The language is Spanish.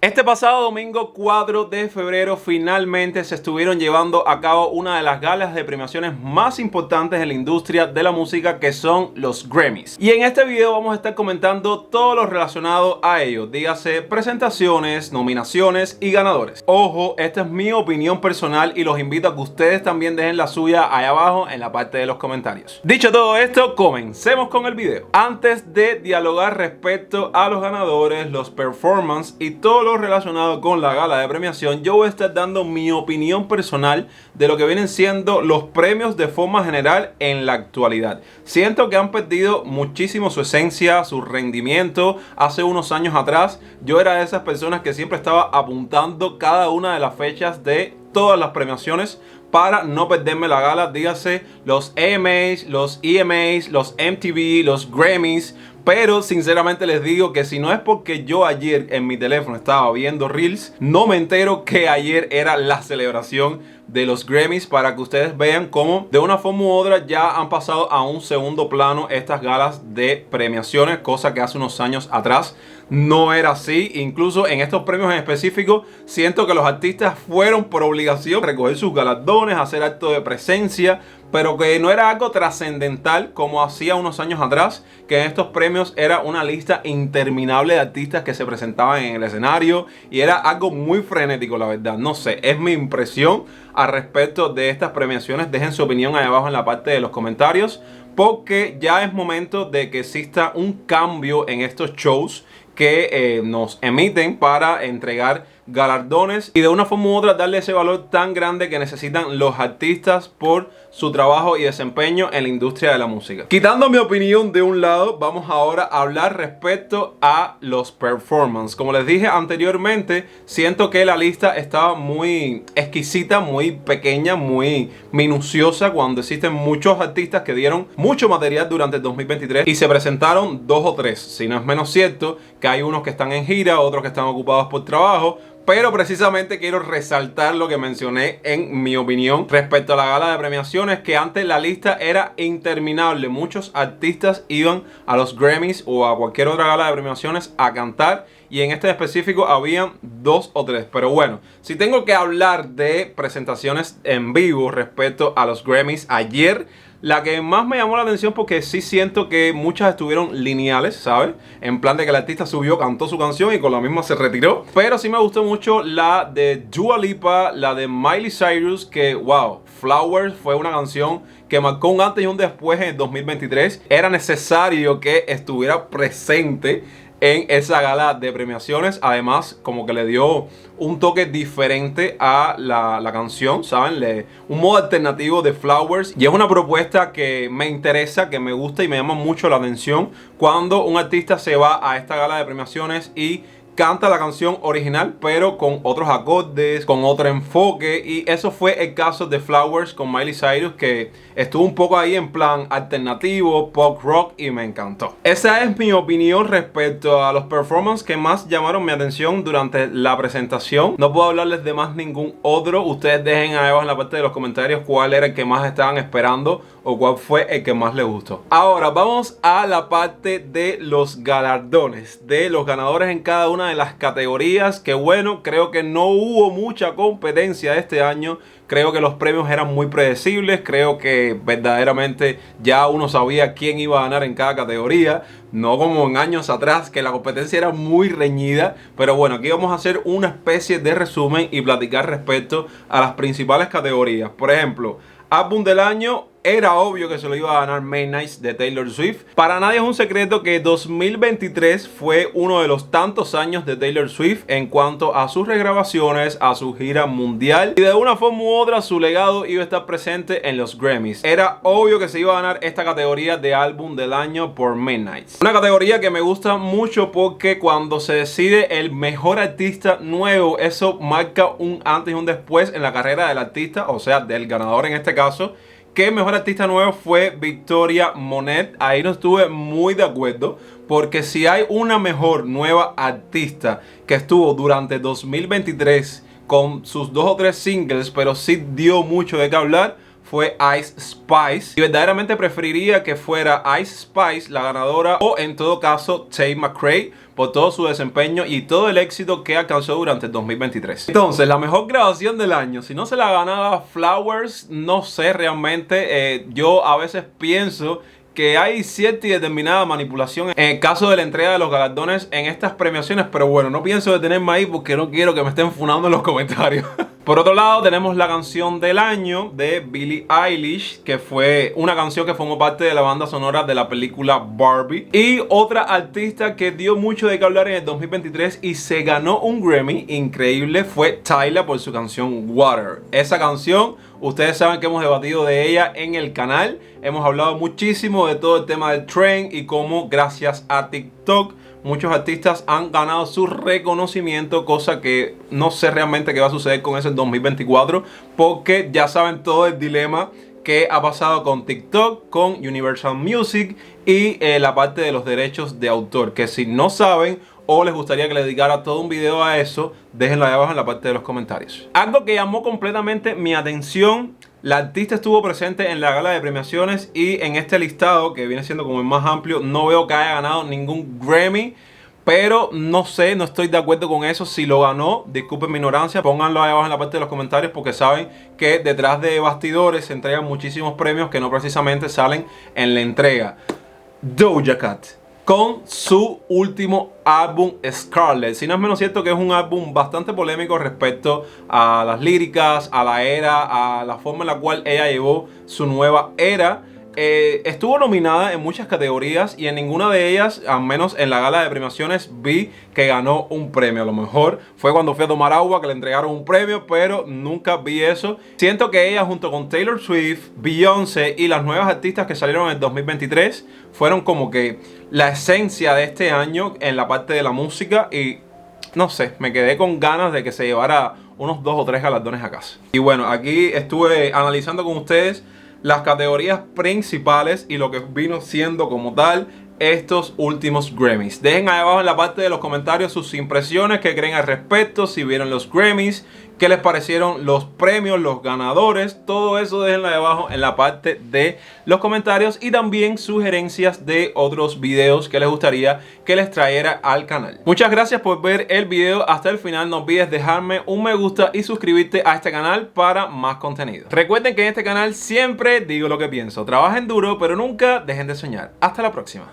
Este pasado domingo 4 de febrero finalmente se estuvieron llevando a cabo una de las galas de premiaciones más importantes en la industria de la música, que son los Grammys. Y en este video vamos a estar comentando todo lo relacionado a ellos, dígase presentaciones, nominaciones y ganadores. Ojo, esta es mi opinión personal y los invito a que ustedes también dejen la suya ahí abajo en la parte de los comentarios. Dicho todo esto, comencemos con el video. Antes de dialogar respecto a los ganadores, los performances y todo lo relacionado con la gala de premiación, yo voy a estar dando mi opinión personal de lo que vienen siendo los premios de forma general en la actualidad. Siento que han perdido muchísimo su esencia, su rendimiento. Hace unos años atrás yo era de esas personas que siempre estaba apuntando cada una de las fechas de todas las premiaciones para no perderme la gala, dígase los AMAs, los EMAs, los MTV, los Grammys. Pero sinceramente les digo que si no es porque yo ayer en mi teléfono estaba viendo Reels, no me entero que ayer era la celebración de los Grammys, para que ustedes vean cómo de una forma u otra ya han pasado a un segundo plano estas galas de premiaciones, cosa que hace unos años atrás no era así. Incluso en estos premios en específico siento que los artistas fueron por obligación a recoger sus galardones, a hacer acto de presencia, pero que no era algo trascendental como hacía unos años atrás, que en estos premios era una lista interminable de artistas que se presentaban en el escenario y era algo muy frenético, la verdad. No sé, es mi impresión al respecto de estas premiaciones. Dejen su opinión ahí abajo en la parte de los comentarios, porque ya es momento de que exista un cambio en estos shows que nos emiten para entregar galardones y de una forma u otra darle ese valor tan grande que necesitan los artistas por su trabajo y desempeño en la industria de la música. Quitando mi opinión de un lado, vamos ahora a hablar respecto a los performances. Como les dije anteriormente, siento que la lista estaba muy exquisita, muy pequeña, muy minuciosa, cuando existen muchos artistas que dieron mucho material durante el 2023 y se presentaron 2 o 3, si no es menos cierto que hay unos que están en gira, otros que están ocupados por trabajo. Pero precisamente quiero resaltar lo que mencioné en mi opinión respecto a la gala de premiaciones, que antes la lista era interminable. Muchos artistas iban a los Grammys o a cualquier otra gala de premiaciones a cantar, y en este específico habían 2 o 3. Pero bueno, si tengo que hablar de presentaciones en vivo respecto a los Grammys ayer, la que más me llamó la atención, porque sí siento que muchas estuvieron lineales, ¿sabes? En plan de que el artista subió, cantó su canción y con la misma se retiró. Pero sí me gustó mucho la de Dua Lipa, la de Miley Cyrus, que wow, Flowers fue una canción que marcó un antes y un después en el 2023. Era necesario que estuviera presente en esa gala de premiaciones. Además, como que le dio un toque diferente a la canción, ¿saben? Un modo alternativo de Flowers. Y es una propuesta que me interesa, que me gusta y me llama mucho la atención cuando un artista se va a esta gala de premiaciones y canta la canción original, pero con otros acordes, con otro enfoque. Y eso fue el caso de Flowers con Miley Cyrus, que estuvo un poco ahí en plan alternativo, pop rock, y me encantó. Esa es mi opinión respecto a los performances que más llamaron mi atención durante la presentación. No puedo hablarles de más ningún otro. Ustedes dejen ahí abajo en la parte de los comentarios cuál era el que más estaban esperando o cuál fue el que más les gustó. Ahora vamos a la parte de los galardones, de los ganadores en cada una de las categorías. Que bueno, creo que no hubo mucha competencia este año. Creo que los premios eran muy predecibles. Creo que verdaderamente ya uno sabía quién iba a ganar en cada categoría, no como en años atrás que la competencia era muy reñida. Pero bueno, aquí vamos a hacer una especie de resumen y platicar respecto a las principales categorías. Por ejemplo, álbum del año, era obvio que se lo iba a ganar Midnights de Taylor Swift. Para nadie es un secreto que 2023 fue uno de los tantos años de Taylor Swift en cuanto a sus regrabaciones, a su gira mundial, y de una forma u otra su legado iba a estar presente en los Grammys. Era obvio que se iba a ganar esta categoría de álbum del año por Midnights. Una categoría que me gusta mucho porque cuando se decide el mejor artista nuevo, eso marca un antes y un después en la carrera del artista, o sea, del ganador en este caso. Que mejor artista nuevo fue Victoria Monet. Ahí no estuve muy de acuerdo, porque si hay una mejor nueva artista que estuvo durante 2023 con sus 2 o 3 singles, pero sí dio mucho de qué hablar, fue Ice Spice. Y verdaderamente preferiría que fuera Ice Spice la ganadora, o en todo caso Tate McRae, por todo su desempeño y todo el éxito que alcanzó durante el 2023. Entonces, la mejor grabación del año, si no se la ganaba Flowers, no sé realmente. Yo a veces pienso que hay cierta y determinada manipulación en el caso de la entrega de los galardones en estas premiaciones, pero bueno, no pienso detenerme ahí porque no quiero que me estén funando en los comentarios. Por otro lado, tenemos la canción del año de Billie Eilish, que fue una canción que formó parte de la banda sonora de la película Barbie. Y otra artista que dio mucho de qué hablar en el 2023 y se ganó un Grammy increíble fue Tyla por su canción Water. Esa canción, ustedes saben que hemos debatido de ella en el canal. Hemos hablado muchísimo de todo el tema del trend y cómo gracias a TikTok muchos artistas han ganado su reconocimiento, cosa que no sé realmente qué va a suceder con eso en 2024, porque ya saben todo el dilema que ha pasado con TikTok, con Universal Music y la parte de los derechos de autor, que si no saben o les gustaría que le dedicara todo un video a eso, déjenlo ahí abajo en la parte de los comentarios. Algo que llamó completamente mi atención: la artista estuvo presente en la gala de premiaciones y en este listado, que viene siendo como el más amplio, no veo que haya ganado ningún Grammy. Pero no sé, no estoy de acuerdo con eso. Si lo ganó, disculpen mi ignorancia, pónganlo ahí abajo en la parte de los comentarios, porque saben que detrás de bastidores se entregan muchísimos premios que no precisamente salen en la entrega. Doja Cat, con su último álbum Scarlet. Si no es menos cierto que es un álbum bastante polémico respecto a las líricas, a la era, a la forma en la cual ella llevó su nueva era. Estuvo nominada en muchas categorías y en ninguna de ellas, al menos en la gala de premiaciones, vi que ganó un premio. A lo mejor fue cuando fui a tomar agua que le entregaron un premio, pero nunca vi eso. Siento que ella, junto con Taylor Swift, Beyoncé y las nuevas artistas que salieron en el 2023, fueron como que la esencia de este año en la parte de la música. Y no sé, me quedé con ganas de que se llevara unos 2 o 3 galardones a casa. Y bueno, aquí estuve analizando con ustedes las categorías principales y lo que vino siendo como tal estos últimos Grammys. Dejen ahí abajo en la parte de los comentarios sus impresiones, qué creen al respecto, si vieron los Grammys, qué les parecieron los premios, los ganadores. Todo eso déjenlo ahí abajo en la parte de los comentarios, y también sugerencias de otros videos que les gustaría que les trayera al canal. Muchas gracias por ver el video hasta el final. No olvides dejarme un me gusta y suscribirte a este canal para más contenido. Recuerden que en este canal siempre digo lo que pienso. Trabajen duro, pero nunca dejen de soñar. Hasta la próxima.